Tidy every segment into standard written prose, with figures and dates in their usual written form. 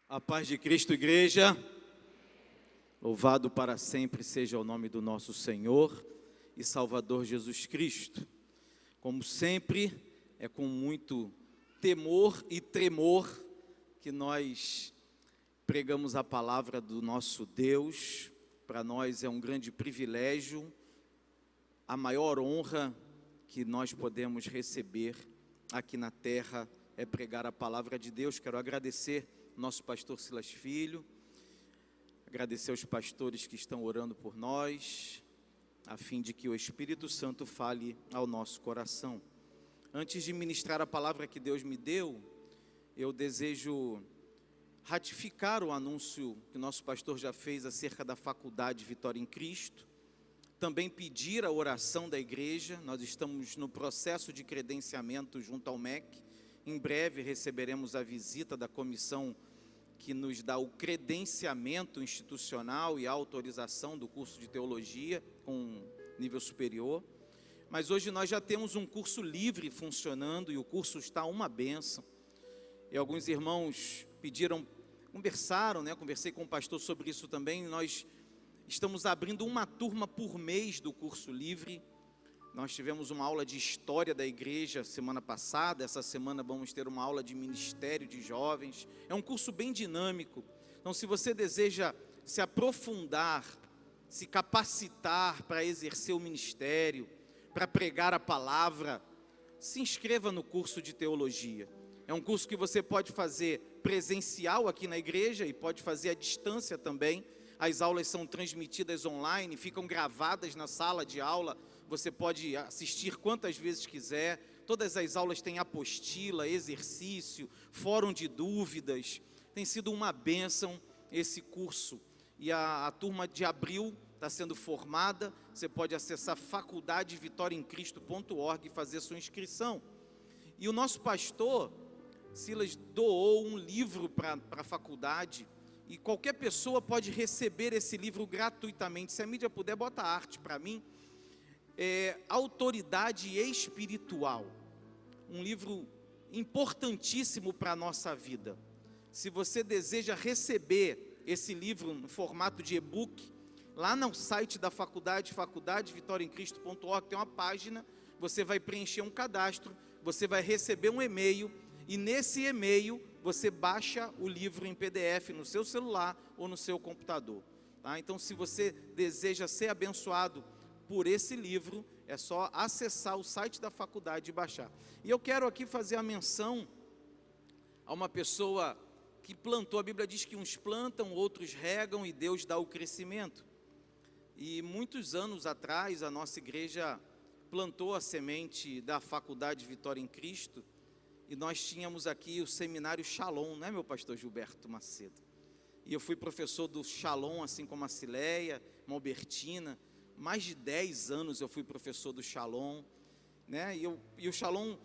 A paz de Cristo, igreja. Louvado para sempre seja o nome do nosso Senhor e Salvador Jesus Cristo. Como sempre, é com muito temor e tremor que nós pregamos a palavra do nosso Deus. Para nós é um grande privilégio, a maior honra que nós podemos receber aqui na terra é pregar a palavra de Deus. Quero agradecer nosso pastor Silas Filho, agradecer aos pastores que estão orando por nós, a fim de que o Espírito Santo fale ao nosso coração. Antes de ministrar a palavra que Deus me deu, eu desejo ratificar o anúncio que o nosso pastor já fez acerca da faculdade Vitória em Cristo, também pedir a oração da igreja. Nós estamos no processo de credenciamento junto ao MEC, em breve receberemos a visita da comissão que nos dá o credenciamento institucional e a autorização do curso de teologia com nível superior. Mas hoje nós já temos um curso livre funcionando e o curso está uma bênção. E alguns irmãos conversei com o pastor sobre isso também. Nós estamos abrindo uma turma por mês do curso livre. Nós tivemos uma aula de história da igreja semana passada, essa semana vamos ter uma aula de ministério de jovens. É um curso bem dinâmico, então se você deseja se aprofundar, se capacitar para exercer o ministério, para pregar a palavra, se inscreva no curso de teologia. É um curso que você pode fazer presencial aqui na igreja e pode fazer à distância também. As aulas são transmitidas online, ficam gravadas na sala de aula. Você pode assistir quantas vezes quiser. Todas as aulas têm apostila, exercício, fórum de dúvidas. Tem sido uma bênção esse curso. E a turma de abril está sendo formada. Você pode acessar faculdadevitoriaemcristo.org e fazer sua inscrição. E o nosso pastor, Silas, doou um livro para a faculdade. E qualquer pessoa pode receber esse livro gratuitamente. Se a mídia puder, bota a arte para mim. Autoridade Espiritual, um livro importantíssimo para a nossa vida. Se você deseja receber esse livro no formato de e-book, lá no site da faculdade, faculdadevitoriaemcristo.org, tem uma página, você vai preencher um cadastro, você vai receber um e-mail, e nesse e-mail você baixa o livro em PDF no seu celular ou no seu computador. Tá? Então, se você deseja ser abençoado por esse livro, é só acessar o site da faculdade e baixar. E eu quero aqui fazer a menção a uma pessoa que plantou. A Bíblia diz que uns plantam, outros regam e Deus dá o crescimento. E muitos anos atrás a nossa igreja plantou a semente da faculdade Vitória em Cristo, e nós tínhamos aqui o seminário Shalom, né, meu pastor Gilberto Macedo? E eu fui professor do Shalom, assim como a Cileia, uma Albertina. Mais de 10 anos eu fui professor do Shalom, né? E o Shalom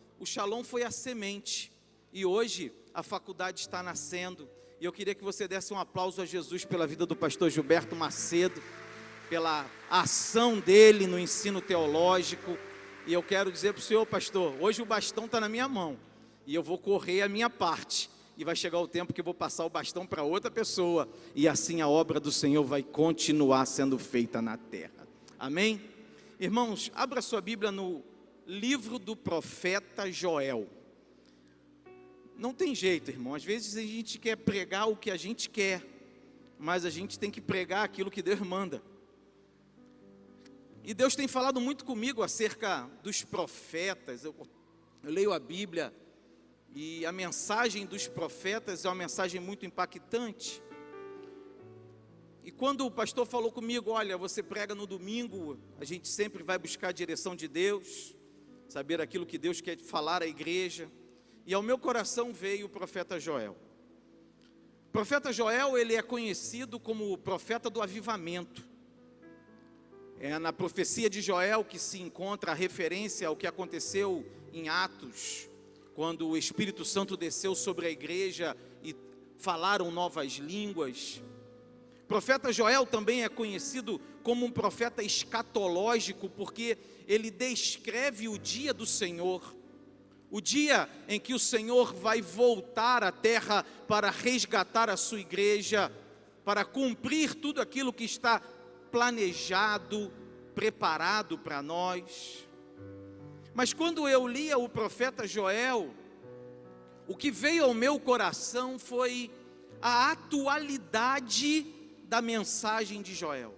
foi a semente, e hoje a faculdade está nascendo, e eu queria que você desse um aplauso a Jesus pela vida do pastor Gilberto Macedo, pela ação dele no ensino teológico. E eu quero dizer para o senhor, pastor, hoje o bastão está na minha mão, e eu vou correr a minha parte, e vai chegar o tempo que eu vou passar o bastão para outra pessoa, e assim a obra do Senhor vai continuar sendo feita na terra. Amém? Irmãos, abra sua Bíblia no livro do profeta Joel. Não tem jeito, irmão, às vezes a gente quer pregar o que a gente quer, mas a gente tem que pregar aquilo que Deus manda. E Deus tem falado muito comigo acerca dos profetas. Eu leio a Bíblia e a mensagem dos profetas é uma mensagem muito impactante. E quando o pastor falou comigo, olha, você prega no domingo, a gente sempre vai buscar a direção de Deus, saber aquilo que Deus quer falar à igreja. E ao meu coração veio o profeta Joel. O profeta Joel, ele é conhecido como o profeta do avivamento. É na profecia de Joel que se encontra a referência ao que aconteceu em Atos, quando o Espírito Santo desceu sobre a igreja e falaram novas línguas. O profeta Joel também é conhecido como um profeta escatológico, porque ele descreve o dia do Senhor, o dia em que o Senhor vai voltar à terra para resgatar a sua igreja, para cumprir tudo aquilo que está planejado, preparado para nós. Mas quando eu lia o profeta Joel, o que veio ao meu coração foi a atualidade da mensagem de Joel.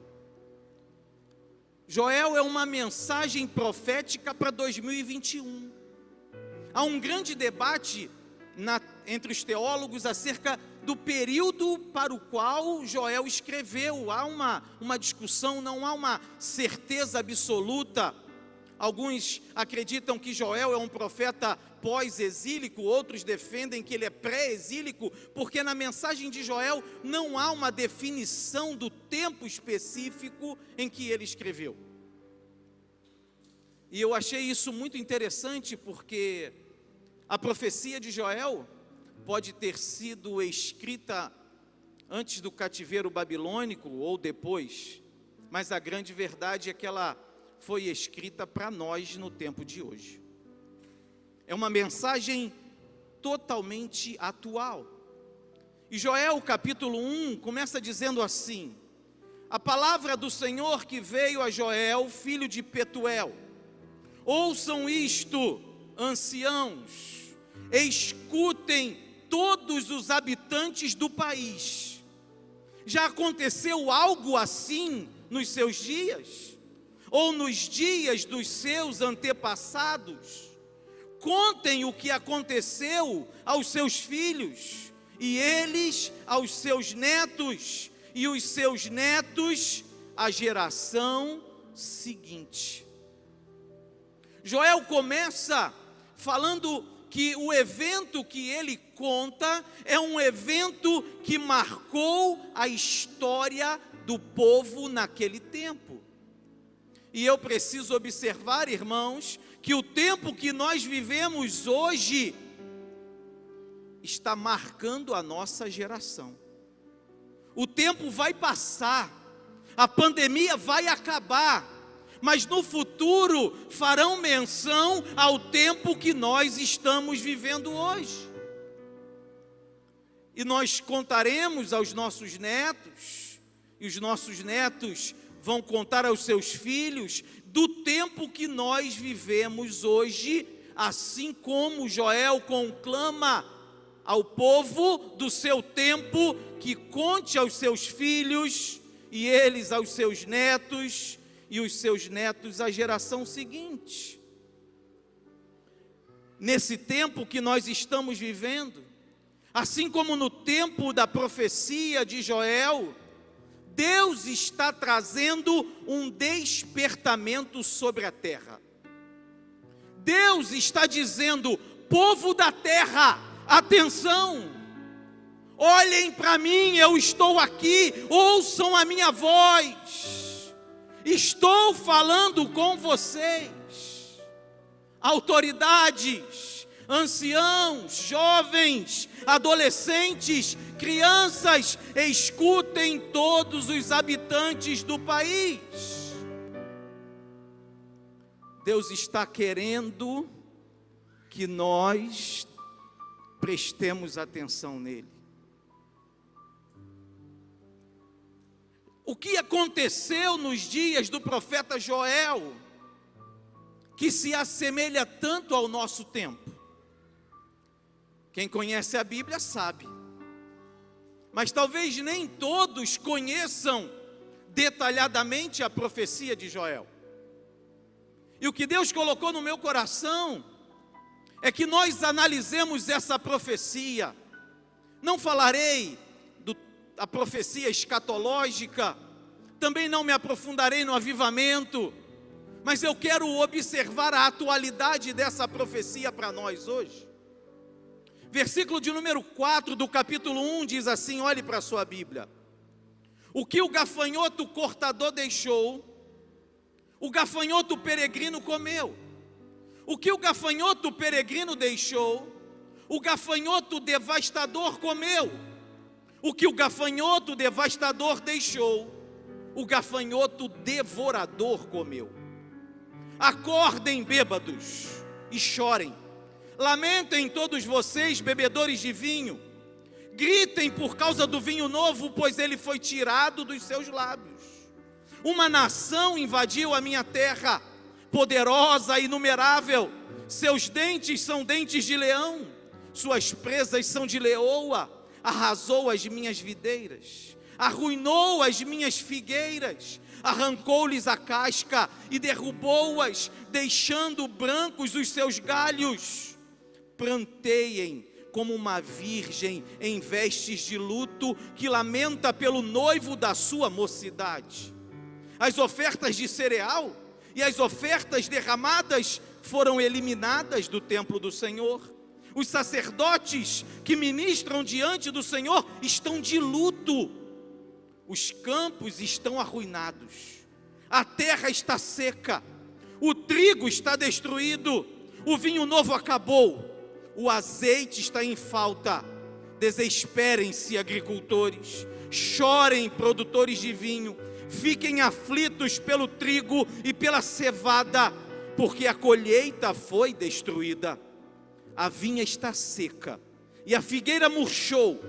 Joel é uma mensagem profética para 2021. Há um grande debate entre os teólogos acerca do período para o qual Joel escreveu. Há uma discussão, não há uma certeza absoluta. Alguns acreditam que Joel é um profeta pós-exílico, outros defendem que ele é pré-exílico, porque na mensagem de Joel não há uma definição do tempo específico em que ele escreveu. E eu achei isso muito interessante, porque a profecia de Joel pode ter sido escrita antes do cativeiro babilônico ou depois, mas a grande verdade é que ela foi escrita para nós no tempo de hoje. É uma mensagem totalmente atual. E Joel capítulo 1 começa dizendo assim: a palavra do Senhor que veio a Joel, filho de Petuel. Ouçam isto, anciãos, escutem todos os habitantes do país. Já aconteceu algo assim nos seus dias? Ou nos dias dos seus antepassados? Contem o que aconteceu aos seus filhos, e eles aos seus netos, e os seus netos à geração seguinte. Joel começa falando que o evento que ele conta é um evento que marcou a história do povo naquele tempo. E eu preciso observar, irmãos, que o tempo que nós vivemos hoje está marcando a nossa geração. O tempo vai passar, a pandemia vai acabar, mas no futuro farão menção ao tempo que nós estamos vivendo hoje. E nós contaremos aos nossos netos, e os nossos netos vão contar aos seus filhos do tempo que nós vivemos hoje, assim como Joel conclama ao povo do seu tempo que conte aos seus filhos, e eles aos seus netos, e os seus netos à geração seguinte. Nesse tempo que nós estamos vivendo, assim como no tempo da profecia de Joel, Deus está trazendo um despertamento sobre a terra. Deus está dizendo: povo da terra, atenção, olhem para mim, eu estou aqui, ouçam a minha voz, estou falando com vocês. Autoridades, anciãos, jovens, adolescentes, crianças, escutem todos os habitantes do país. Deus está querendo que nós prestemos atenção nele. O que aconteceu nos dias do profeta Joel, que se assemelha tanto ao nosso tempo? Quem conhece a Bíblia sabe, mas talvez nem todos conheçam detalhadamente a profecia de Joel. E o que Deus colocou no meu coração é que nós analisemos essa profecia. Não falarei da profecia escatológica, também não me aprofundarei no avivamento, mas eu quero observar a atualidade dessa profecia para nós hoje. Versículo de número 4 do capítulo 1 diz assim, olhe para a sua Bíblia: o que o gafanhoto cortador deixou, o gafanhoto peregrino comeu. O que o gafanhoto peregrino deixou, o gafanhoto devastador comeu. O que o gafanhoto devastador deixou, o gafanhoto devorador comeu. Acordem, bêbados, e chorem. Lamentem todos vocês, bebedores de vinho, gritem por causa do vinho novo, pois ele foi tirado dos seus lábios. Uma nação invadiu a minha terra, poderosa e inumerável. Seus dentes são dentes de leão, suas presas são de leoa. Arrasou as minhas videiras, arruinou as minhas figueiras, arrancou-lhes a casca e derrubou-as, deixando brancos os seus galhos. Pranteiem como uma virgem em vestes de luto, que lamenta pelo noivo da sua mocidade. As ofertas de cereal e as ofertas derramadas foram eliminadas do templo do Senhor. Os sacerdotes que ministram diante do Senhor estão de luto. Os campos estão arruinados, a terra está seca, o trigo está destruído, o vinho novo acabou, o azeite está em falta. Desesperem-se, agricultores, chorem, produtores de vinho, fiquem aflitos pelo trigo e pela cevada, porque a colheita foi destruída. A vinha está seca e a figueira murchou,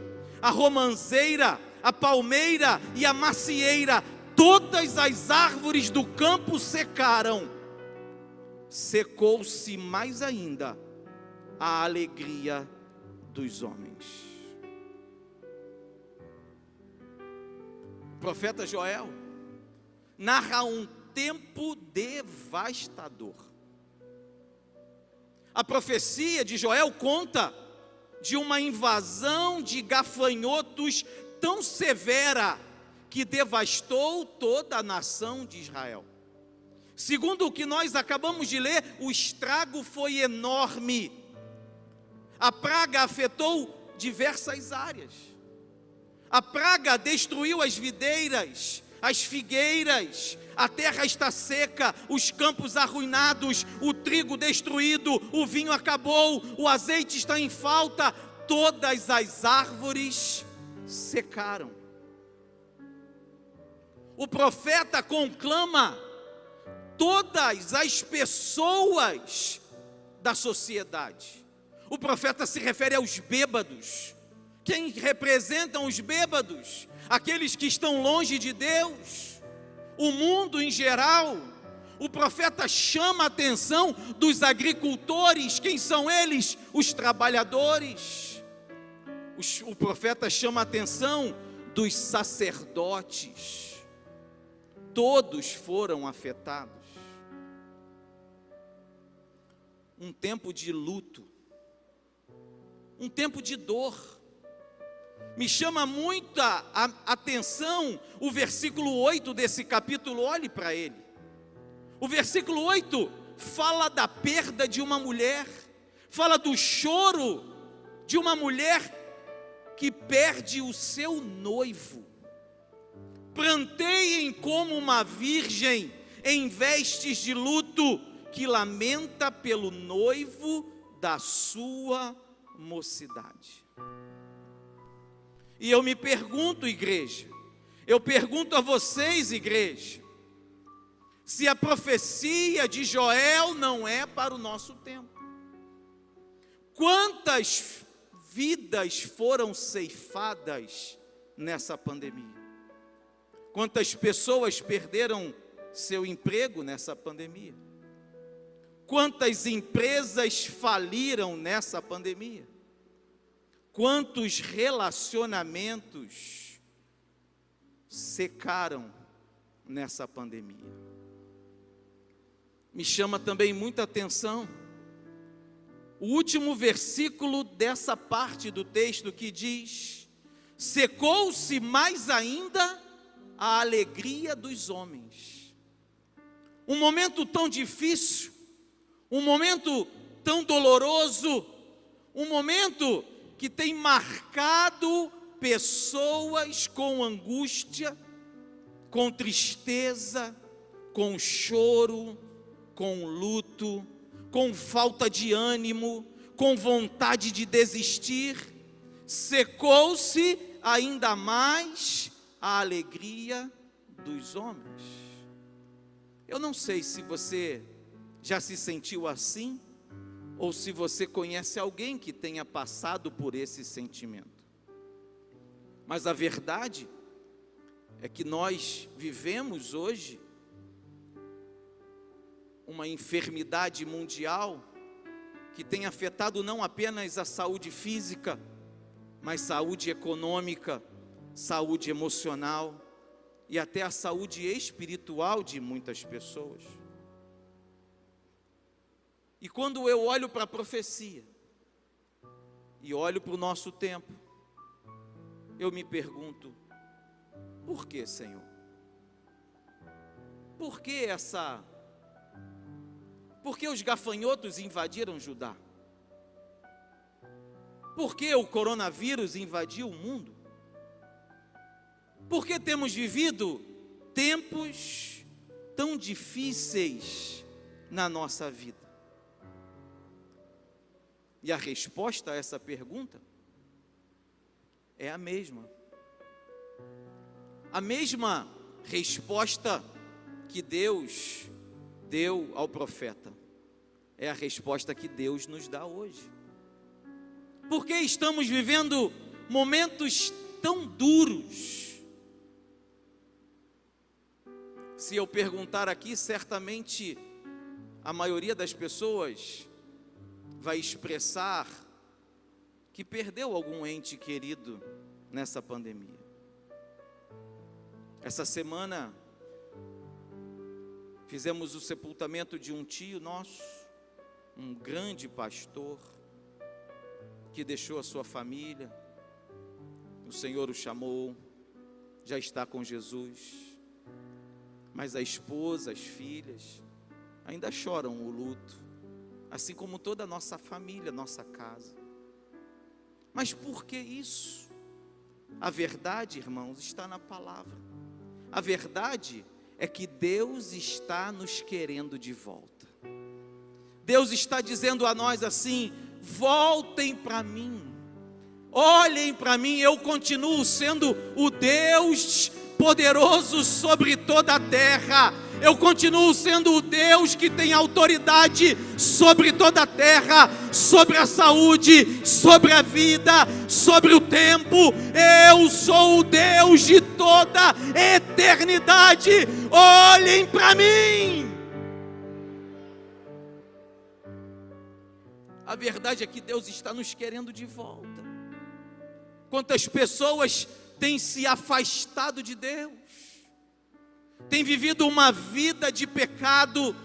a romanceira, a palmeira e a macieira, todas as árvores do campo secaram. Secou-se mais ainda a alegria dos homens. O profeta Joel narra um tempo devastador. A profecia de Joel conta de uma invasão de gafanhotos tão severa que devastou toda a nação de Israel. Segundo o que nós acabamos de ler, o estrago foi enorme. A praga afetou diversas áreas. A praga destruiu as videiras, as figueiras, a terra está seca, os campos arruinados, o trigo destruído, o vinho acabou, o azeite está em falta, todas as árvores secaram. O profeta conclama todas as pessoas da sociedade. O profeta se refere aos bêbados. Quem representam os bêbados? Aqueles que estão longe de Deus, o mundo em geral. O profeta chama a atenção dos agricultores. Quem são eles? Os trabalhadores. O profeta chama a atenção dos sacerdotes. Todos foram afetados. Um tempo de luto, um tempo de dor. Me chama muita atenção o versículo 8 desse capítulo, olhe para ele. O versículo 8 fala da perda de uma mulher, fala do choro de uma mulher que perde o seu noivo. Pranteiem como uma virgem em vestes de luto, que lamenta pelo noivo da sua mocidade. E eu me pergunto, igreja, eu pergunto a vocês, igreja, se a profecia de Joel não é para o nosso tempo. Quantas vidas foram ceifadas nessa pandemia? Quantas pessoas perderam seu emprego nessa pandemia? Quantas empresas faliram nessa pandemia? Quantos relacionamentos secaram nessa pandemia? Me chama também muita atenção o último versículo dessa parte do texto que diz: secou-se mais ainda a alegria dos homens. Um momento tão difícil, um momento tão doloroso, um momento que tem marcado pessoas com angústia, com tristeza, com choro, com luto, com falta de ânimo, com vontade de desistir. Secou-se ainda mais a alegria dos homens. Eu não sei se você já se sentiu assim, ou se você conhece alguém que tenha passado por esse sentimento. Mas a verdade é que nós vivemos hoje uma enfermidade mundial que tem afetado não apenas a saúde física, mas saúde econômica, saúde emocional e até a saúde espiritual de muitas pessoas. E quando eu olho para a profecia e olho para o nosso tempo, eu me pergunto: por que, Senhor? Por que os gafanhotos invadiram Judá? Por que o coronavírus invadiu o mundo? Por que temos vivido tempos tão difíceis na nossa vida? E a resposta a essa pergunta é a mesma. A mesma resposta que Deus deu ao profeta é a resposta que Deus nos dá hoje. Por que estamos vivendo momentos tão duros? Se eu perguntar aqui, certamente a maioria das pessoas vai expressar que perdeu algum ente querido nessa pandemia. Essa semana fizemos o sepultamento de um tio nosso, um grande pastor, que deixou a sua família. O Senhor o chamou, já está com Jesus, mas a esposa, as filhas, ainda choram o luto, assim como toda a nossa família, nossa casa. Mas por que isso? A verdade, irmãos, está na palavra. A verdade é que Deus está nos querendo de volta. Deus está dizendo a nós assim: voltem para mim, olhem para mim, eu continuo sendo o Deus poderoso sobre toda a terra. Eu continuo sendo o Deus que tem autoridade sobre toda a terra, sobre a saúde, sobre a vida, sobre o tempo. Eu sou o Deus de toda eternidade. Olhem para mim. A verdade é que Deus está nos querendo de volta. Quantas pessoas têm se afastado de Deus, têm vivido uma vida de pecado,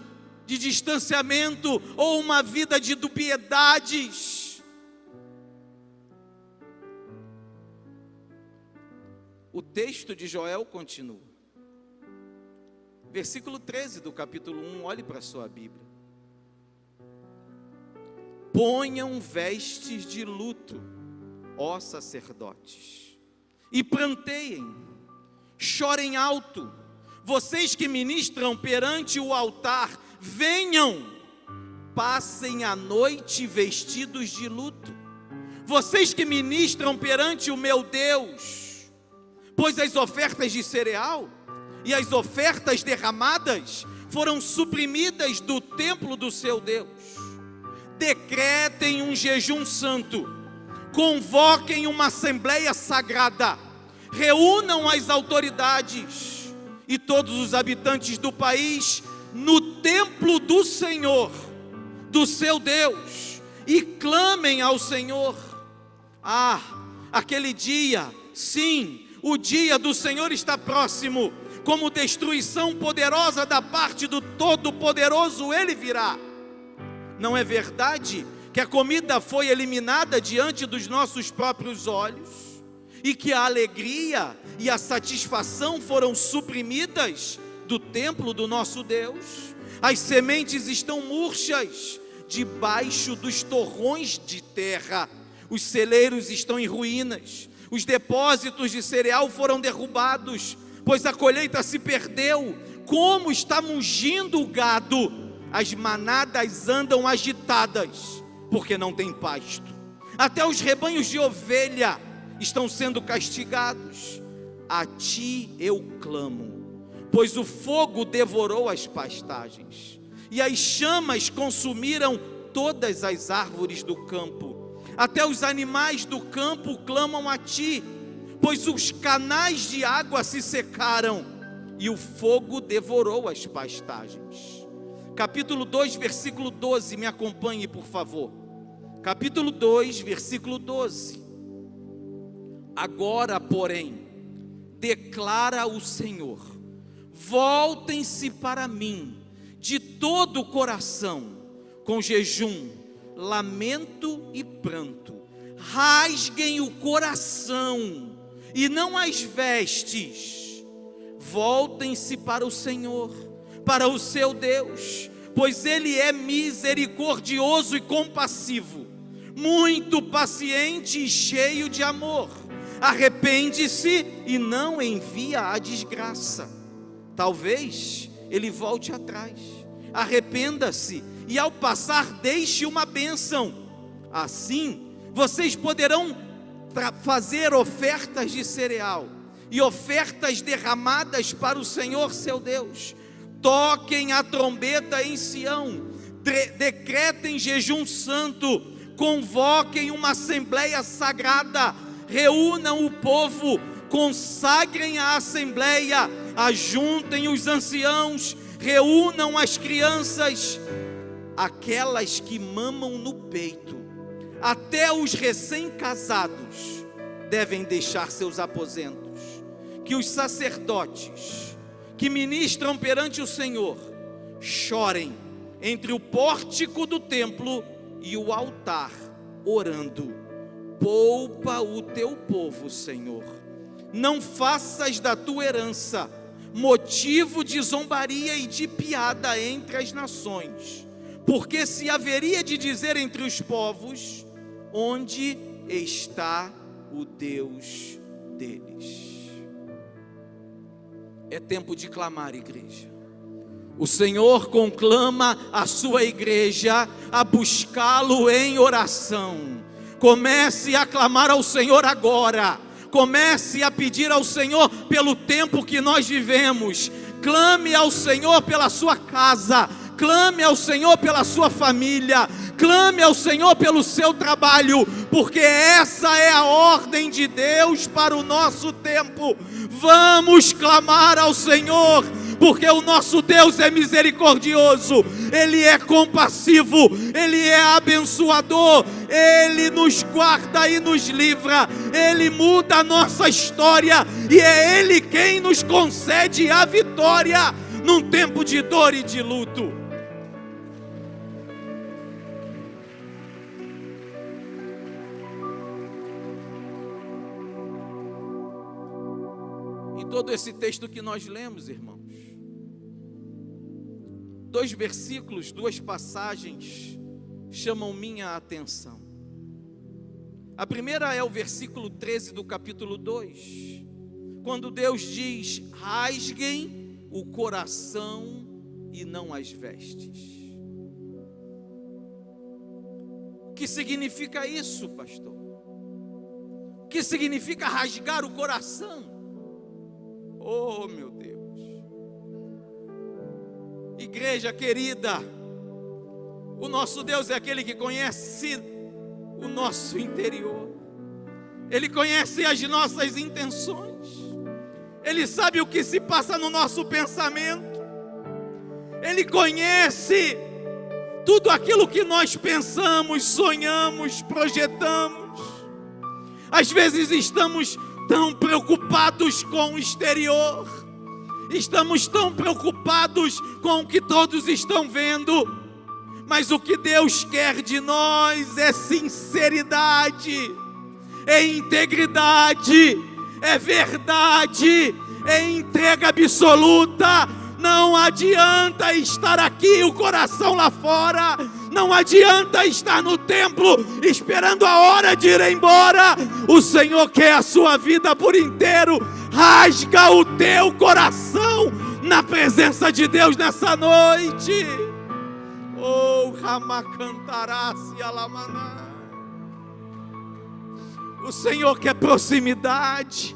de distanciamento, ou uma vida de dubiedades. O texto de Joel continua. Versículo 13 do capítulo 1, olhe para a sua Bíblia. Ponham vestes de luto, ó sacerdotes, e pranteiem, chorem alto. Vocês que ministram perante o altar, venham, passem a noite vestidos de luto. Vocês que ministram perante o meu Deus, pois as ofertas de cereal e as ofertas derramadas foram suprimidas do templo do seu Deus. Decretem um jejum santo, convoquem uma assembleia sagrada, reúnam as autoridades e todos os habitantes do país no templo do Senhor, do seu Deus, e clamem ao Senhor. Aquele dia, sim, o dia do Senhor está próximo. Como destruição poderosa da parte do Todo-Poderoso, Ele virá. Não é verdade que a comida foi eliminada diante dos nossos próprios olhos, e que a alegria e a satisfação foram suprimidas do templo do nosso Deus? As sementes estão murchas debaixo dos torrões de terra, os celeiros estão em ruínas, os depósitos de cereal foram derrubados, pois a colheita se perdeu. Como está mugindo o gado, as manadas andam agitadas, porque não tem pasto. Até os rebanhos de ovelha estão sendo castigados. A ti eu clamo, pois o fogo devorou as pastagens, e as chamas consumiram todas as árvores do campo, até os animais do campo clamam a ti, pois os canais de água se secaram e o fogo devorou as pastagens. Capítulo 2, versículo 12, me acompanhe, por favor. Capítulo 2, versículo 12. Agora, porém, declara o Senhor: voltem-se para mim de todo o coração, com jejum, lamento e pranto. Rasguem o coração e não as vestes. Voltem-se para o Senhor, para o seu Deus, pois Ele é misericordioso e compassivo, muito paciente e cheio de amor. Arrepende-se e não envia a desgraça. Talvez Ele volte atrás. Arrependa-se e ao passar deixe uma bênção. Assim, vocês poderão fazer ofertas de cereal e ofertas derramadas para o Senhor seu Deus. Toquem a trombeta em Sião, decretem jejum santo, convoquem uma assembleia sagrada, reúnam o povo, consagrem a assembleia, ajuntem os anciãos, reúnam as crianças, aquelas que mamam no peito. Até os recém-casados devem deixar seus aposentos. Que os sacerdotes que ministram perante o Senhor chorem entre o pórtico do templo e o altar, orando: poupa o teu povo, Senhor. Não faças da tua herança motivo de zombaria e de piada entre as nações, porque se haveria de dizer entre os povos: onde está o Deus deles? É tempo de clamar, igreja. O Senhor conclama a sua igreja a buscá-lo em oração. Comece a clamar ao Senhor agora. Comece a pedir ao Senhor pelo tempo que nós vivemos. Clame ao Senhor pela sua casa. Clame ao Senhor pela sua família. Clame ao Senhor pelo seu trabalho, porque essa é a ordem de Deus para o nosso tempo. Vamos clamar ao Senhor, porque o nosso Deus é misericordioso, Ele é compassivo, Ele é abençoador, Ele nos guarda e nos livra, Ele muda a nossa história, e é Ele quem nos concede a vitória num tempo de dor e de luto. Todo esse texto que nós lemos, irmãos, 2 versículos, 2 passagens chamam minha atenção. A primeira é o versículo 13 do capítulo 2, quando Deus diz: rasguem o coração e não as vestes. O que significa isso, pastor? O que significa rasgar o coração? Oh, meu Deus. Igreja querida, o nosso Deus é aquele que conhece o nosso interior. Ele conhece as nossas intenções. Ele sabe o que se passa no nosso pensamento. Ele conhece tudo aquilo que nós pensamos, sonhamos, projetamos. Às vezes estamos tão preocupados com o exterior, estamos tão preocupados com o que todos estão vendo, mas o que Deus quer de nós é sinceridade, é integridade, é verdade, é entrega absoluta. Não adianta estar aqui, o coração lá fora. Não adianta estar no templo esperando a hora de ir embora. O Senhor quer a sua vida por inteiro. Rasga o teu coração na presença de Deus nessa noite. Oh, Ramacantarasi Alamaná. O Senhor quer proximidade.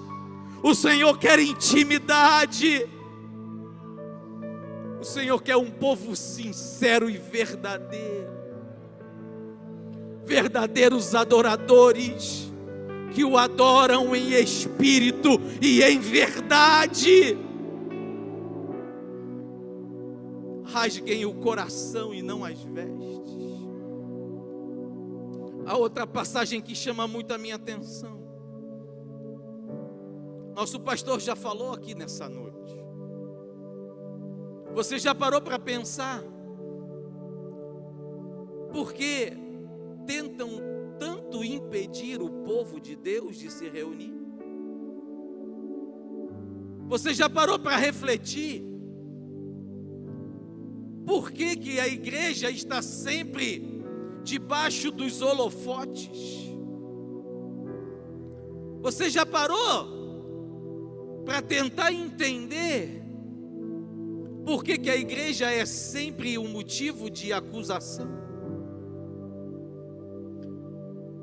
O Senhor quer intimidade. O Senhor quer um povo sincero e verdadeiro. verdadeiros adoradores, que o adoram em espírito e em verdade. Rasguem o coração e não as vestes. A outra passagem que chama muito a minha atenção, nosso pastor já falou aqui nessa noite. Você já parou para pensar por que tentam tanto impedir o povo de Deus de se reunir? Você já parou para refletir por que que a igreja está sempre debaixo dos holofotes? Você já parou para tentar entender por que que a igreja é sempre um motivo de acusação?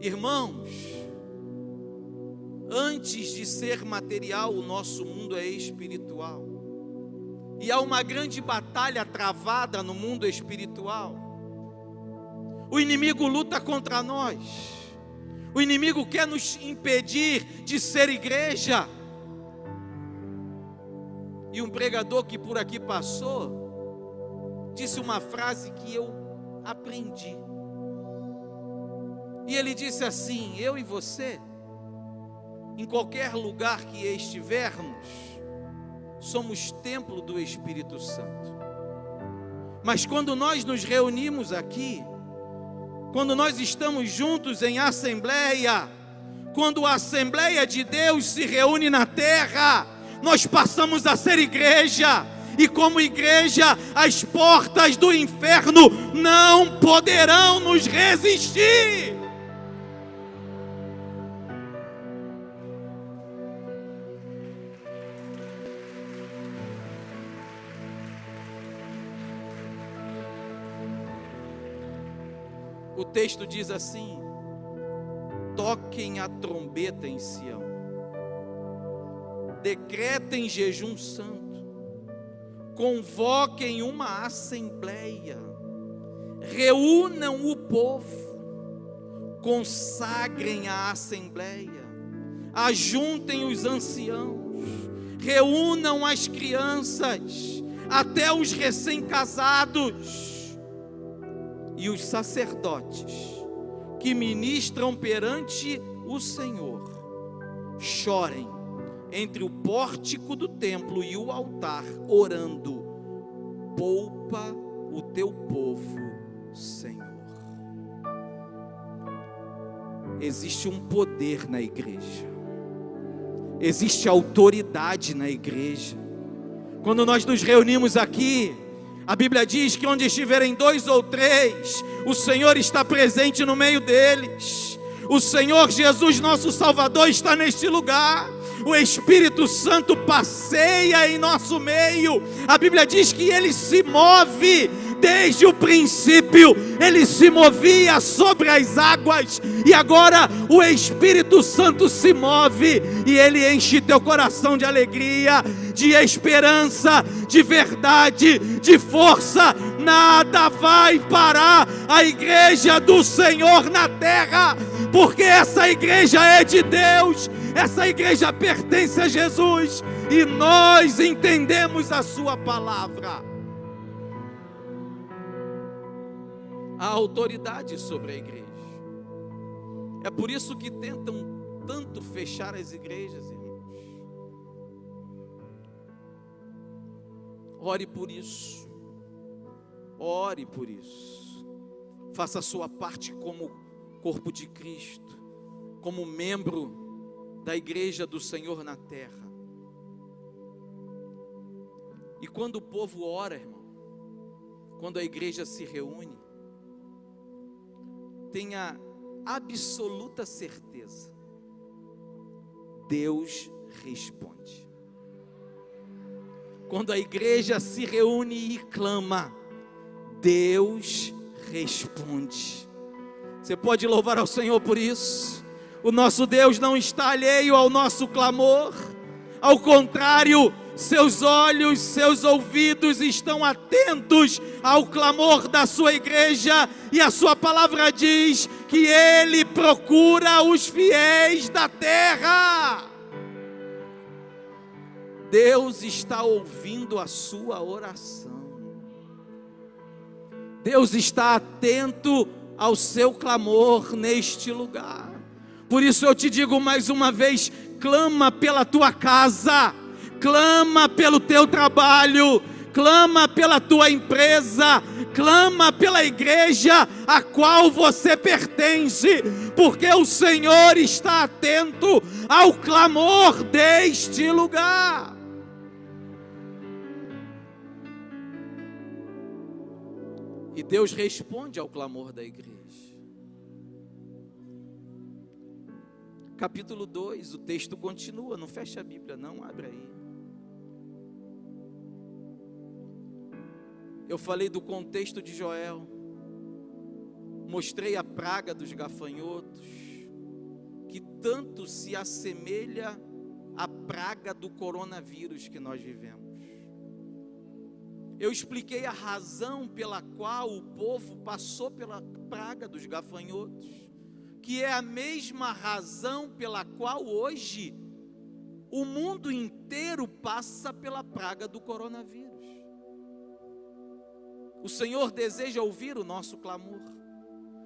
Irmãos, antes de ser material, o nosso mundo é espiritual. E há uma grande batalha travada no mundo espiritual. O inimigo luta contra nós. O inimigo quer nos impedir de ser igreja. E um pregador que por aqui passou disse uma frase que eu aprendi. E ele disse assim: eu e você, em qualquer lugar que estivermos, somos templo do Espírito Santo. Mas quando nós nos reunimos aqui, quando nós estamos juntos em assembleia, quando a Assembleia de Deus se reúne na terra, nós passamos a ser igreja. E como igreja, as portas do inferno não poderão nos resistir. O texto diz assim: toquem a trombeta em Sião, decretem jejum santo, convoquem uma assembleia, reúnam o povo, consagrem a assembleia, ajuntem os anciãos, reúnam as crianças, até os recém-casados, e os sacerdotes que ministram perante o Senhor chorem entre o pórtico do templo e o altar, orando: poupa o teu povo, Senhor. Existe um poder na igreja, existe autoridade na igreja. Quando nós nos reunimos aqui, a Bíblia diz que onde estiverem 2 ou 3, o Senhor está presente no meio deles. O Senhor Jesus, nosso Salvador, está neste lugar. O Espírito Santo passeia em nosso meio. A Bíblia diz que Ele se move desde o princípio. Ele se movia sobre as águas, e agora o Espírito Santo se move, e Ele enche teu coração de alegria, de esperança, de verdade, de força. Nada vai parar a igreja do Senhor na terra, porque essa igreja é de Deus. Essa igreja pertence a Jesus, e nós entendemos a sua palavra. Há autoridade sobre a igreja. É por isso que tentam tanto fechar as igrejas, irmãos. Ore por isso. Ore por isso. Faça a sua parte como corpo de Cristo, como membro da igreja do Senhor na terra. E quando o povo ora, irmão, quando a igreja se reúne, tenha absoluta certeza, Deus responde. Quando a igreja se reúne e clama, Deus responde. Você pode louvar ao Senhor por isso. O nosso Deus não está alheio ao nosso clamor. Ao contrário, seus olhos, seus ouvidos estão atentos ao clamor da sua igreja, e a sua palavra diz que Ele procura os fiéis da terra. Deus está ouvindo a sua oração. Deus está atento ao seu clamor neste lugar. Por isso eu te digo mais uma vez: clama pela tua casa, clama pelo teu trabalho, clama pela tua empresa, clama pela igreja a qual você pertence, porque o Senhor está atento ao clamor deste lugar. E Deus responde ao clamor da igreja. Capítulo 2, o texto continua, não fecha a Bíblia não, abre aí. Eu falei do contexto de Joel, mostrei a praga dos gafanhotos, que tanto se assemelha à praga do coronavírus que nós vivemos. Eu expliquei a razão pela qual o povo passou pela praga dos gafanhotos, que é a mesma razão pela qual hoje o mundo inteiro passa pela praga do coronavírus. O Senhor deseja ouvir o nosso clamor.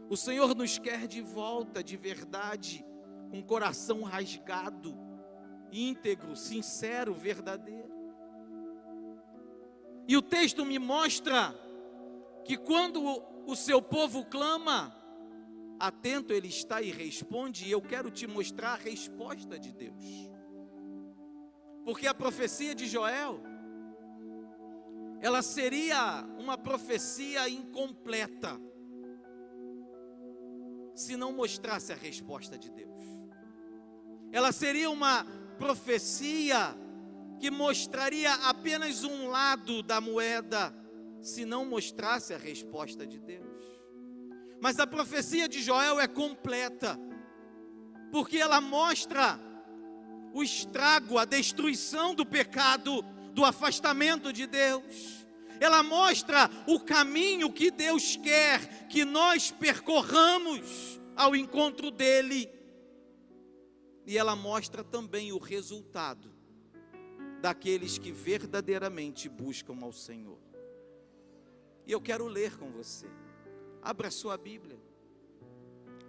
O Senhor nos quer de volta, de verdade, com coração rasgado, íntegro, sincero, verdadeiro. E o texto me mostra que quando o seu povo clama, atento ele está e responde, e eu quero te mostrar a resposta de Deus. Porque a profecia de Joel, ela seria uma profecia incompleta, se não mostrasse a resposta de Deus. Ela seria uma profecia que mostraria apenas um lado da moeda, se não mostrasse a resposta de Deus. Mas a profecia de Joel é completa, porque ela mostra o estrago, a destruição do pecado, do afastamento de Deus. Ela mostra o caminho que Deus quer que nós percorramos ao encontro dEle. E ela mostra também o resultado daqueles que verdadeiramente buscam ao Senhor. E eu quero ler com você. Abra a sua Bíblia.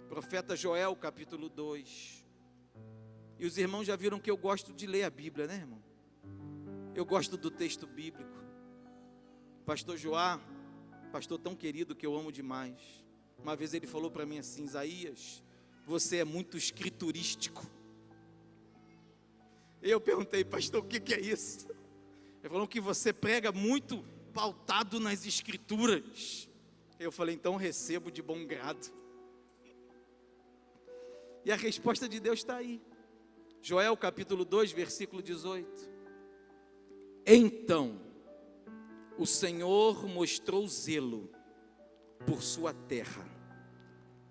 Profeta Joel, capítulo 2. E os irmãos já viram que eu gosto de ler a Bíblia, né, irmão? Eu gosto do texto bíblico. Pastor Joá, pastor tão querido que eu amo demais. Uma vez ele falou para mim assim: Isaías, você é muito escriturístico. Eu perguntei: pastor, o que é isso? Ele falou que você prega muito pautado nas escrituras. Eu falei: então recebo de bom grado. E a resposta de Deus está aí. Joel capítulo 2, versículo 18. Então o Senhor mostrou zelo por sua terra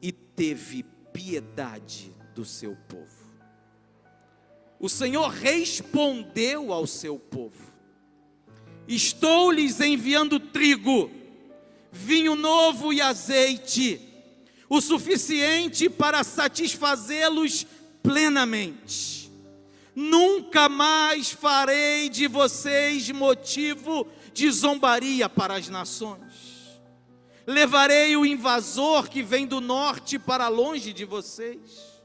e teve piedade do seu povo. O Senhor respondeu ao seu povo: estou lhes enviando trigo, vinho novo e azeite, o suficiente para satisfazê-los plenamente. Nunca mais farei de vocês motivo de zombaria para as nações. Levarei o invasor que vem do norte para longe de vocês,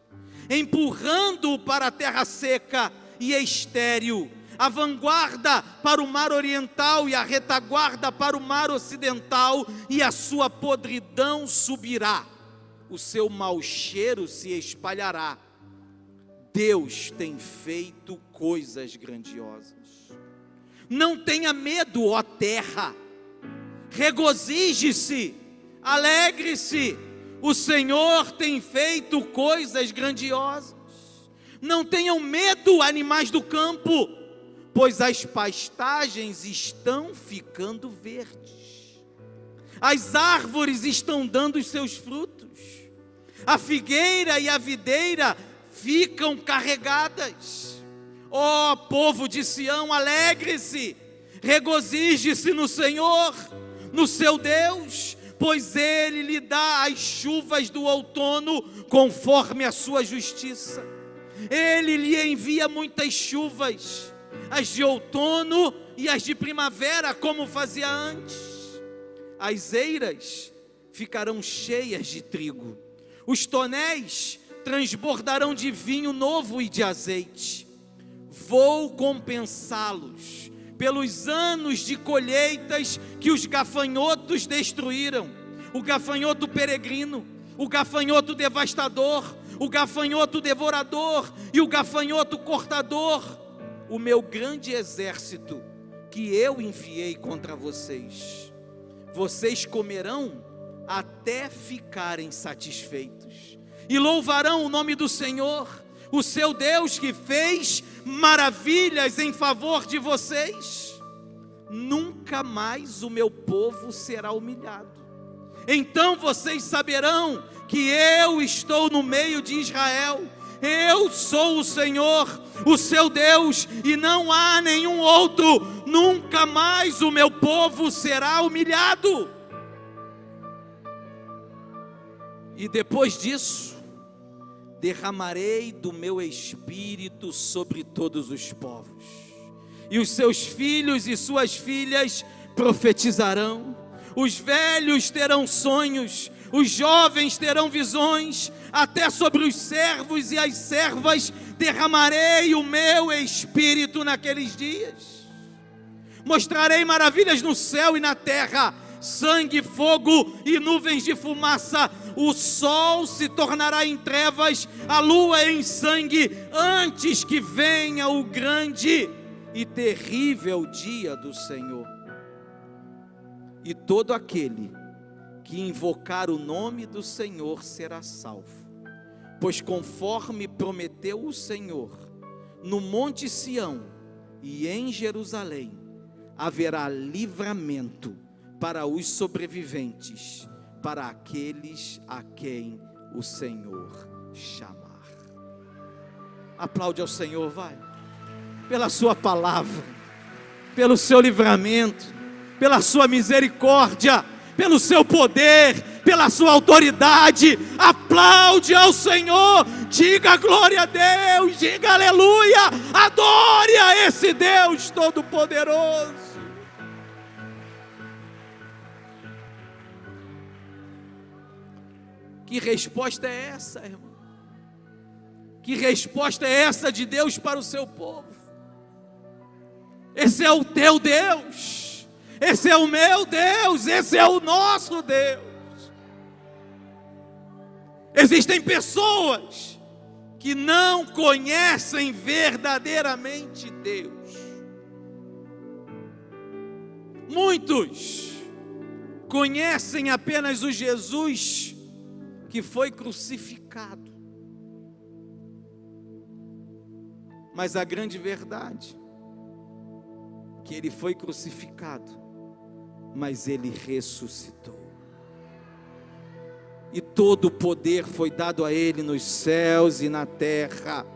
empurrando-o para a terra seca e estéril, a vanguarda para o mar oriental e a retaguarda para o mar ocidental, e a sua podridão subirá, o seu mau cheiro se espalhará. Deus tem feito coisas grandiosas. Não tenha medo, ó terra, regozije-se, alegre-se, o Senhor tem feito coisas grandiosas. Não tenham medo, animais do campo, pois as pastagens estão ficando verdes, as árvores estão dando os seus frutos, a figueira e a videira ficam carregadas. Ó povo de Sião, alegre-se, regozije-se no Senhor, no seu Deus, pois Ele lhe dá as chuvas do outono conforme a sua justiça. Ele lhe envia muitas chuvas, as de outono e as de primavera, como fazia antes. As eiras ficarão cheias de trigo, os tonéis transbordarão de vinho novo e de azeite. Vou compensá-los pelos anos de colheitas que os gafanhotos destruíram, o gafanhoto peregrino, o gafanhoto devastador, o gafanhoto devorador e o gafanhoto cortador, o meu grande exército que eu enviei contra vocês. Vocês comerão até ficarem satisfeitos e louvarão o nome do Senhor, o seu Deus, que fez maravilhas em favor de vocês. Nunca mais o meu povo será humilhado. Então vocês saberão que eu estou no meio de Israel. Eu sou o Senhor, o seu Deus, e não há nenhum outro. Nunca mais o meu povo será humilhado. E depois disso, derramarei do meu espírito sobre todos os povos, e os seus filhos e suas filhas profetizarão, os velhos terão sonhos, os jovens terão visões, até sobre os servos e as servas derramarei o meu espírito naqueles dias. Mostrarei maravilhas no céu e na terra, sangue, fogo e nuvens de fumaça. O sol se tornará em trevas, a lua em sangue, antes que venha o grande e terrível dia do Senhor. E todo aquele que invocar o nome do Senhor será salvo, pois conforme prometeu o Senhor, no monte Sião e em Jerusalém haverá livramento para os sobreviventes, para aqueles a quem o Senhor chamar. Aplaude ao Senhor, vai, pela sua palavra, pelo seu livramento, pela sua misericórdia, pelo seu poder, pela sua autoridade. Aplaude ao Senhor, diga glória a Deus, diga aleluia, adore a esse Deus todo-poderoso. Que resposta é essa, irmão? Que resposta é essa de Deus para o seu povo? Esse é o teu Deus, esse é o meu Deus, esse é o nosso Deus. Existem pessoas que não conhecem verdadeiramente Deus. Muitos conhecem apenas o Jesus que foi crucificado. Mas a grande verdade é que ele foi crucificado, mas ele ressuscitou. E todo o poder foi dado a ele nos céus e na terra.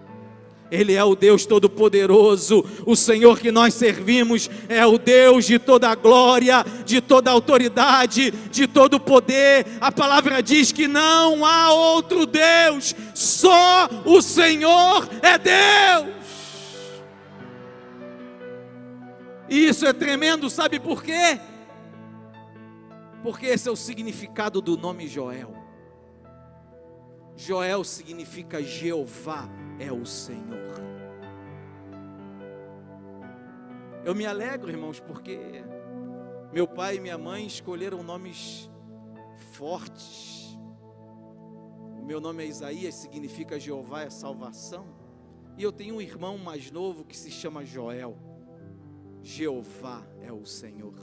Ele é o Deus Todo-Poderoso. O Senhor que nós servimos é o Deus de toda a glória, de toda a autoridade, de todo o poder. A palavra diz que não há outro Deus, só o Senhor é Deus. E isso é tremendo, sabe por quê? Porque esse é o significado do nome Joel. Joel significa Jeová é o Senhor. Eu me alegro, irmãos, porque meu pai e minha mãe escolheram nomes fortes. O meu nome é Isaías, significa Jeová é salvação. E eu tenho um irmão mais novo que se chama Joel. Jeová é o Senhor.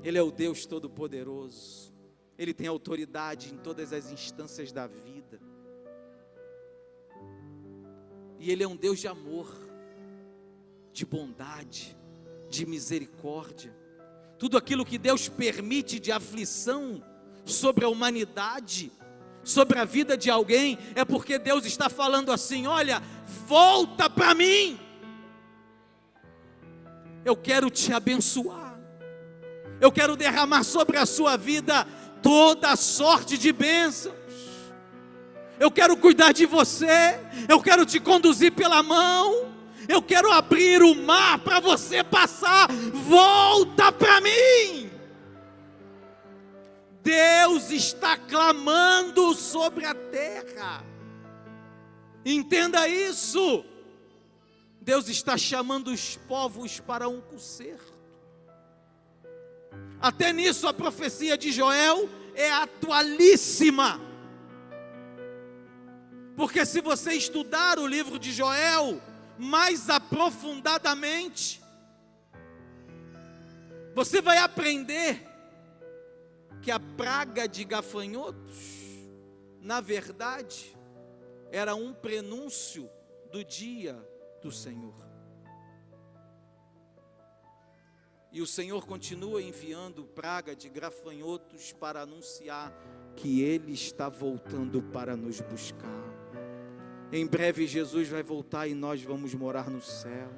Ele é o Deus Todo-Poderoso. Ele tem autoridade em todas as instâncias da vida. E Ele é um Deus de amor, de bondade, de misericórdia. Tudo aquilo que Deus permite de aflição sobre a humanidade, sobre a vida de alguém, é porque Deus está falando assim: olha, volta para mim. Eu quero te abençoar. Eu quero derramar sobre a sua vida toda sorte de bênçãos. Eu quero cuidar de você. Eu quero te conduzir pela mão. Eu quero abrir o mar para você passar. Volta para mim. Deus está clamando sobre a terra. Entenda isso. Deus está chamando os povos para um concerto. Até nisso a profecia de Joel é atualíssima. Porque se você estudar o livro de Joel mais aprofundadamente, você vai aprender que a praga de gafanhotos, na verdade, era um prenúncio do dia do Senhor. E o Senhor continua enviando praga de gafanhotos para anunciar que Ele está voltando para nos buscar. Em breve Jesus vai voltar e nós vamos morar no céu.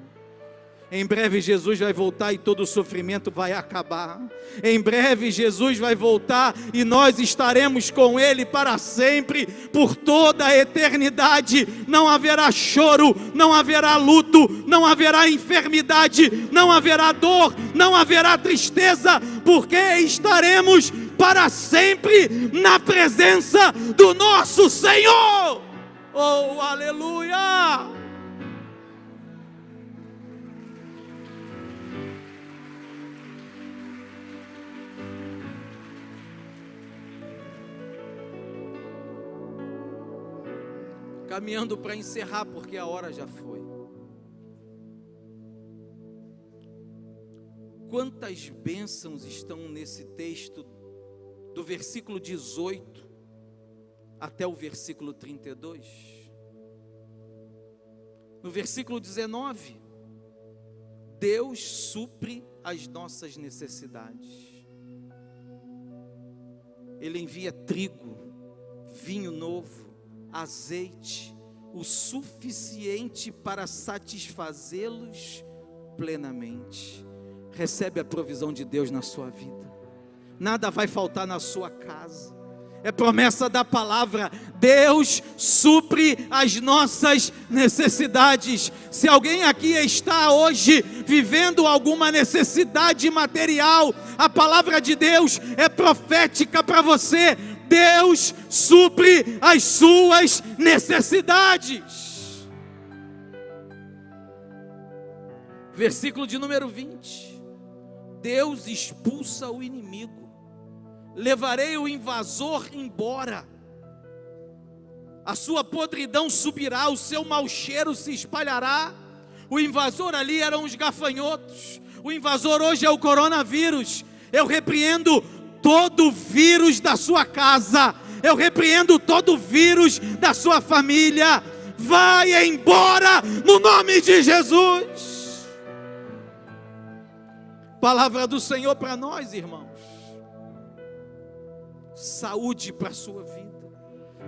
Em breve Jesus vai voltar e todo o sofrimento vai acabar. Em breve Jesus vai voltar e nós estaremos com Ele para sempre, por toda a eternidade. Não haverá choro, não haverá luto, não haverá enfermidade, não haverá dor, não haverá tristeza, porque estaremos para sempre na presença do nosso Senhor. Oh, aleluia! Caminhando para encerrar, porque a hora já foi. Quantas bênçãos estão nesse texto, do versículo 18 até o versículo 32. No versículo 19, Deus supre as nossas necessidades. Ele envia trigo, vinho novo, azeite, o suficiente para satisfazê-los plenamente. Recebe a provisão de Deus na sua vida. Nada vai faltar na sua casa. É promessa da palavra. Deus supre as nossas necessidades. Se alguém aqui está hoje vivendo alguma necessidade material, a palavra de Deus é profética para você. Deus supre as suas necessidades. Versículo de número 20. Deus expulsa o inimigo. Levarei o invasor embora. A sua podridão subirá, o seu mau cheiro se espalhará. O invasor ali eram os gafanhotos. O invasor hoje é o coronavírus. Eu repreendo todo vírus da sua casa. Eu repreendo todo vírus da sua família. Vai embora no nome de Jesus. Palavra do Senhor para nós, irmãos. Saúde para a sua vida,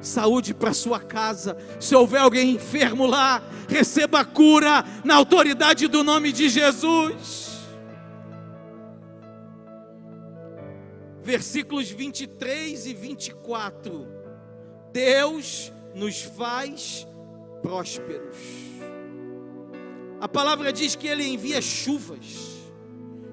saúde para a sua casa. Se houver alguém enfermo lá, receba cura na autoridade do nome de Jesus. Versículos 23 e 24. Deus nos faz prósperos. A palavra diz que Ele envia chuvas,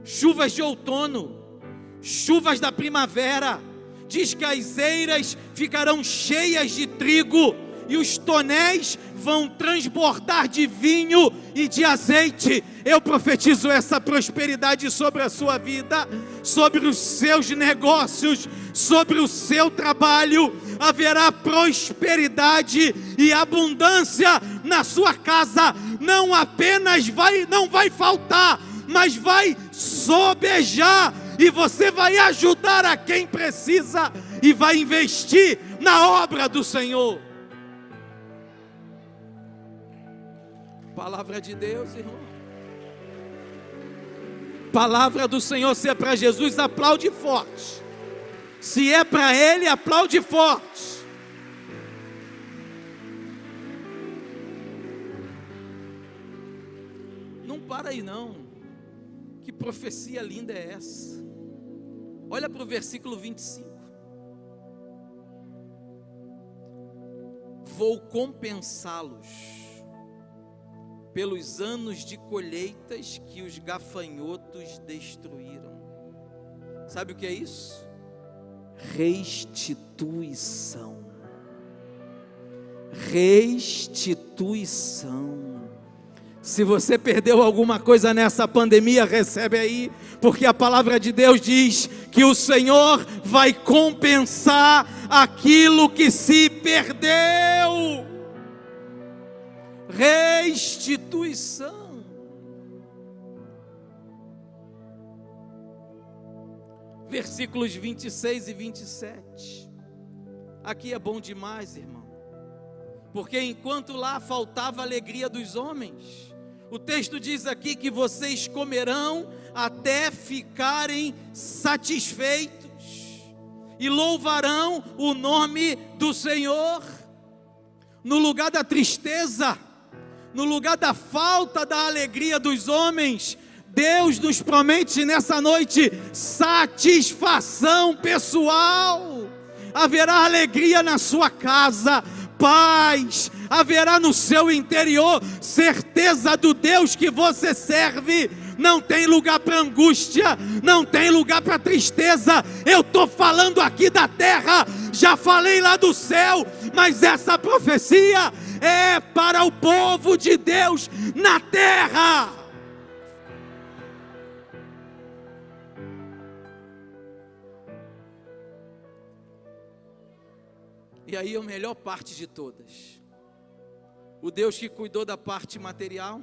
chuvas de outono, chuvas da primavera. Diz que as eiras ficarão cheias de trigo e os tonéis vão transbordar de vinho e de azeite. Eu profetizo essa prosperidade sobre a sua vida, sobre os seus negócios, sobre o seu trabalho. Haverá prosperidade e abundância na sua casa. Não apenas não vai faltar, mas vai sobejar. E você vai ajudar a quem precisa e vai investir na obra do Senhor. Palavra de Deus, irmão. Palavra do Senhor, se é para Jesus, aplaude forte. Se é para Ele, aplaude forte. para aí não. Que profecia linda é essa? Olha para o versículo 25. Vou compensá-los pelos anos de colheitas que os gafanhotos destruíram. Sabe o que é isso? Restituição. Restituição. Se você perdeu alguma coisa nessa pandemia, recebe aí, porque a palavra de Deus diz que o Senhor vai compensar aquilo que se perdeu. Restituição. Versículos 26 e 27. Aqui é bom demais, irmão. Porque enquanto lá faltava a alegria dos homens, o texto diz aqui que vocês comerão até ficarem satisfeitos e louvarão o nome do Senhor. No lugar da tristeza, no lugar da falta da alegria dos homens, Deus nos promete nessa noite satisfação pessoal. Haverá alegria na sua casa, paz, haverá no seu interior certeza do Deus que você serve. Não tem lugar para angústia, não tem lugar para tristeza. Eu estou falando aqui da terra, já falei lá do céu, mas essa profecia é para o povo de Deus na terra. E aí a melhor parte de todas, o Deus que cuidou da parte material,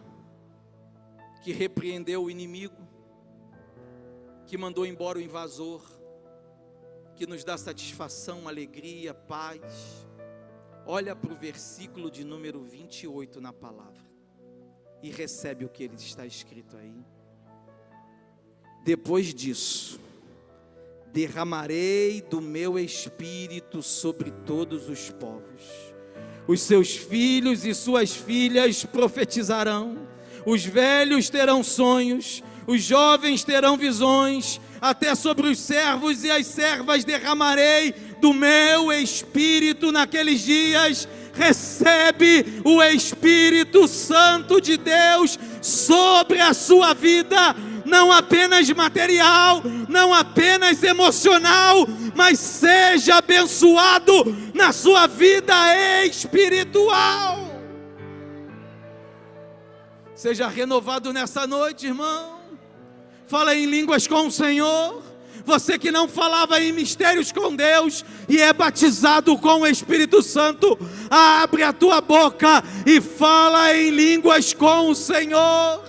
que repreendeu o inimigo, que mandou embora o invasor, que nos dá satisfação, alegria, paz. Olha para o versículo de número 28 na palavra e recebe o que ele está escrito aí. Depois disso, derramarei do meu espírito sobre todos os povos. Os seus filhos e suas filhas profetizarão, os velhos terão sonhos, os jovens terão visões, até sobre os servos e as servas derramarei do meu espírito naqueles dias. Recebe o Espírito Santo de Deus sobre a sua vida, não apenas material, não apenas emocional, mas seja abençoado na sua vida espiritual. Seja renovado nessa noite, irmão. Fala em línguas com o Senhor. Você que não falava em mistérios com Deus e é batizado com o Espírito Santo, abre a tua boca e fala em línguas com o Senhor.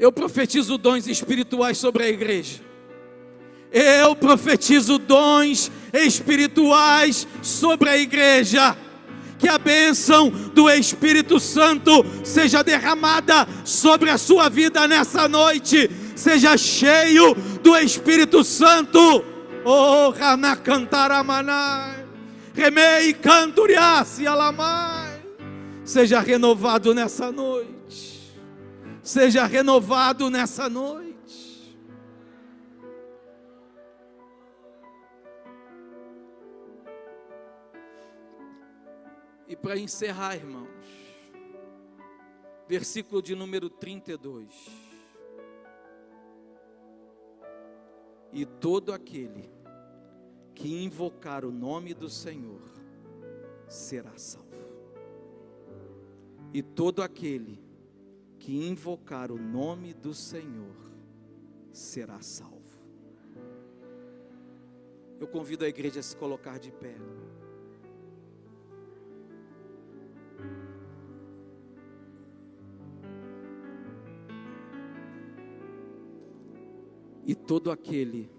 Eu profetizo dons espirituais sobre a igreja. Eu profetizo dons espirituais sobre a igreja. Que a bênção do Espírito Santo seja derramada sobre a sua vida nessa noite. Seja cheio do Espírito Santo. Oh, Hanakantaramanai, Remei Canturiasi Alamai. Seja renovado nessa noite. Seja renovado nessa noite. E para encerrar, irmãos, versículo de número 32. E todo aquele que invocar o nome do Senhor será salvo. E todo aquele que invocar o nome do Senhor será salvo. Eu convido a igreja a se colocar de pé. E todo aquele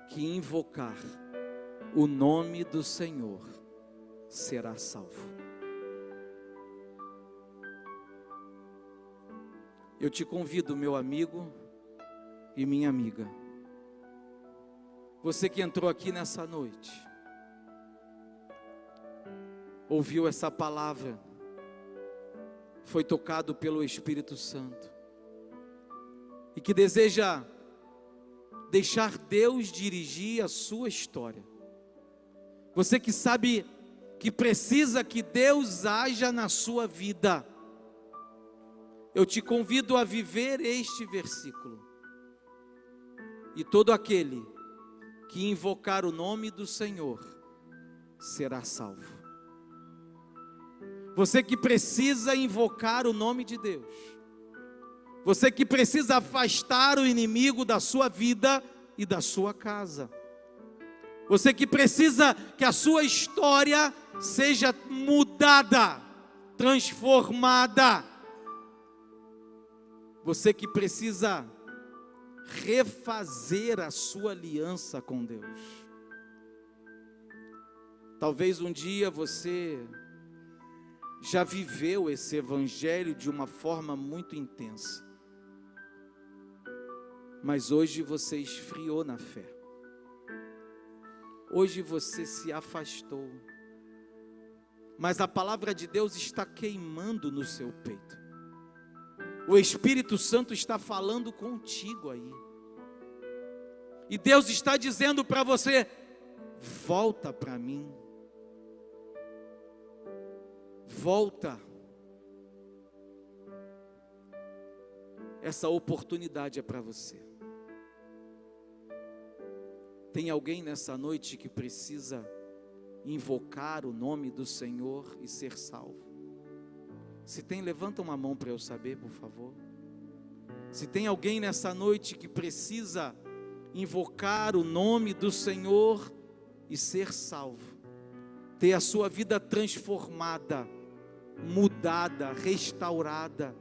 que invocar o nome do Senhor será salvo. Eu te convido, meu amigo e minha amiga, você que entrou aqui nessa noite, ouviu essa palavra foi tocado pelo Espírito Santo e que deseja deixar Deus dirigir a sua história. Você que sabe que precisa que Deus haja na sua vida, eu te convido a viver este versículo. E todo aquele que invocar o nome do Senhor será salvo. Você que precisa invocar o nome de Deus, você que precisa afastar o inimigo da sua vida e da sua casa, você que precisa que a sua história seja mudada, transformada, você que precisa refazer a sua aliança com Deus. Talvez um dia você já viveu esse evangelho de uma forma muito intensa, mas hoje você esfriou na fé, hoje você se afastou, mas a palavra de Deus está queimando no seu peito, o Espírito Santo está falando contigo aí, e Deus está dizendo para você: volta para mim, volta. Essa oportunidade é para você. Tem alguém nessa noite que precisa invocar o nome do Senhor e ser salvo? Se tem, levanta uma mão para eu saber, por favor. Se tem alguém nessa noite que precisa invocar o nome do Senhor e ser salvo, ter a sua vida transformada, mudada, restaurada,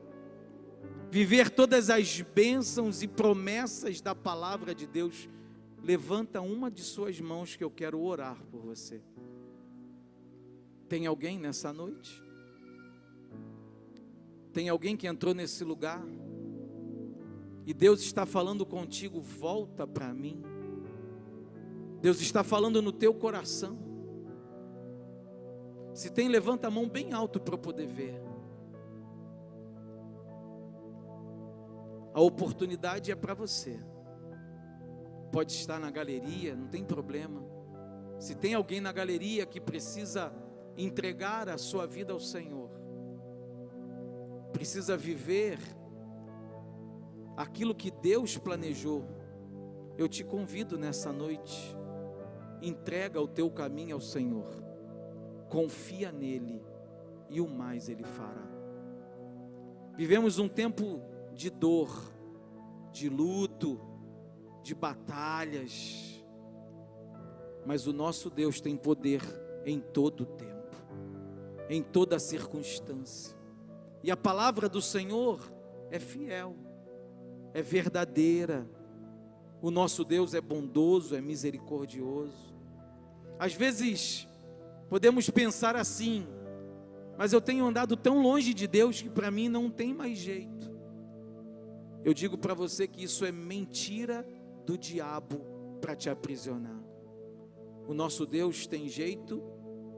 viver todas as bênçãos e promessas da palavra de Deus, levanta uma de suas mãos que eu quero orar por você. Tem alguém nessa noite? Tem alguém que entrou nesse lugar e Deus está falando contigo: volta para mim. Deus está falando no teu coração. Se tem, levanta a mão bem alto para eu poder ver. A oportunidade é para você. Pode estar na galeria, não tem problema. Se tem alguém na galeria que precisa entregar a sua vida ao Senhor, precisa viver aquilo que Deus planejou, eu te convido nessa noite: entrega o teu caminho ao Senhor, confia nele e o mais Ele fará. Vivemos um tempo de dor, de luto, de batalhas, mas o nosso Deus tem poder em todo o tempo, em toda circunstância, e a palavra do Senhor é fiel, é verdadeira. O nosso Deus é bondoso, é misericordioso. Às vezes podemos pensar assim: mas eu tenho andado tão longe de Deus que para mim não tem mais jeito. Eu digo para você que isso é mentira do diabo para te aprisionar. O nosso Deus tem jeito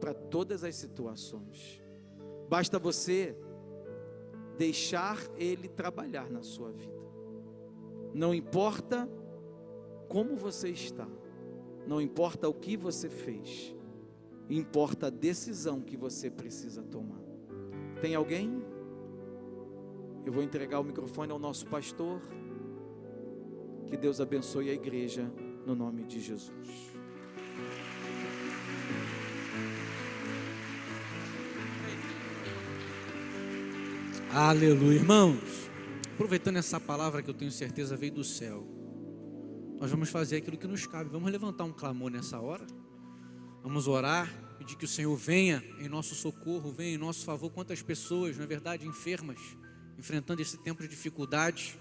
para todas as situações. Basta você deixar Ele trabalhar na sua vida. Não importa como você está, não importa o que você fez, importa a decisão que você precisa tomar. Tem alguém? Eu vou entregar o microfone ao nosso pastor. Que Deus abençoe a igreja no nome de Jesus. Aleluia, irmãos. Aproveitando essa palavra que eu tenho certeza veio do céu, nós vamos fazer aquilo que nos cabe. Vamos levantar um clamor nessa hora. Vamos orar, pedir que o Senhor venha em nosso socorro, venha em nosso favor. Quantas pessoas, na verdade, enfermas, enfrentando esse tempo de dificuldade,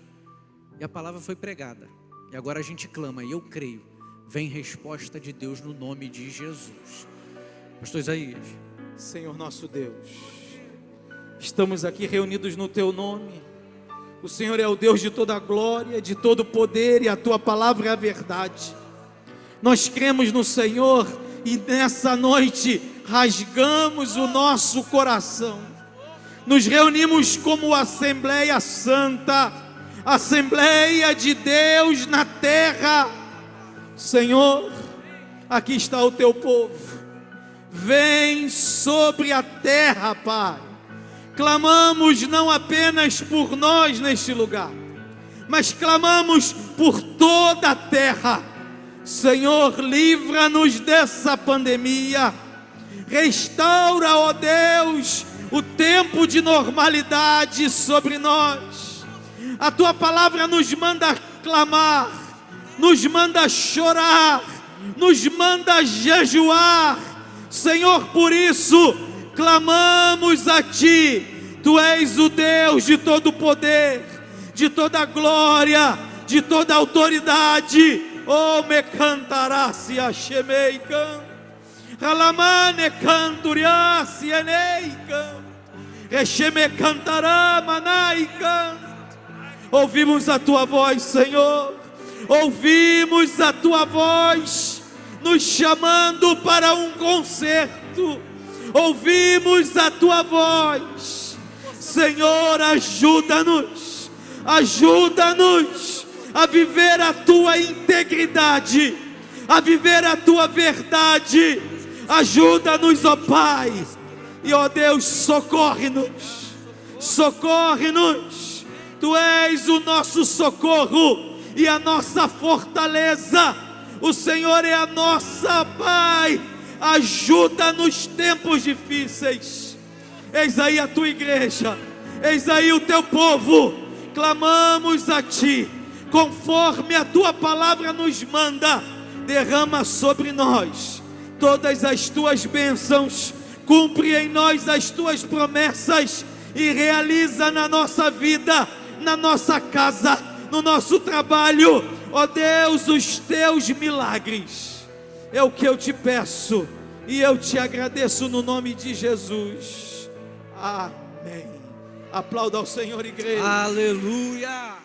e a palavra foi pregada, e agora a gente clama, e eu creio, vem resposta de Deus no nome de Jesus. Pastor Isaías. Senhor nosso Deus, estamos aqui reunidos no Teu nome. O Senhor é o Deus de toda a glória, de todo o poder, e a Tua palavra é a verdade. Nós cremos no Senhor, e nessa noite rasgamos o nosso coração, nos reunimos como Assembleia Santa, Assembleia de Deus na terra. Senhor, aqui está o teu povo, vem sobre a terra, Pai. Clamamos não apenas por nós neste lugar, mas clamamos por toda a terra. Senhor, livra-nos dessa pandemia, restaura, ó Deus, o tempo de normalidade sobre nós. A tua palavra nos manda clamar, nos manda chorar, nos manda jejuar. Senhor, por isso clamamos a Ti. Tu és o Deus de todo poder, de toda glória, de toda autoridade. Oh, me cantará se achemeica, ralamane canturia se eneica, recheme cantará manaica. Ouvimos a Tua voz, Senhor, ouvimos a Tua voz, nos chamando para um concerto. Ouvimos a Tua voz, Senhor, ajuda-nos, ajuda-nos a viver a Tua integridade, a viver a Tua verdade. Ajuda-nos, ó Pai, e ó Deus, socorre-nos, socorre-nos. Tu és o nosso socorro e a nossa fortaleza. O Senhor é a nossa Pai. Ajuda nos tempos difíceis. Eis aí a Tua igreja, eis aí o Teu povo. Clamamos a Ti, conforme a Tua palavra nos manda. Derrama sobre nós todas as Tuas bênçãos, cumpre em nós as Tuas promessas e realiza na nossa vida, na nossa casa, no nosso trabalho, ó Deus, os Teus milagres. É o que eu Te peço e eu Te agradeço no nome de Jesus. Amém. Aplauda ao Senhor, igreja. Aleluia.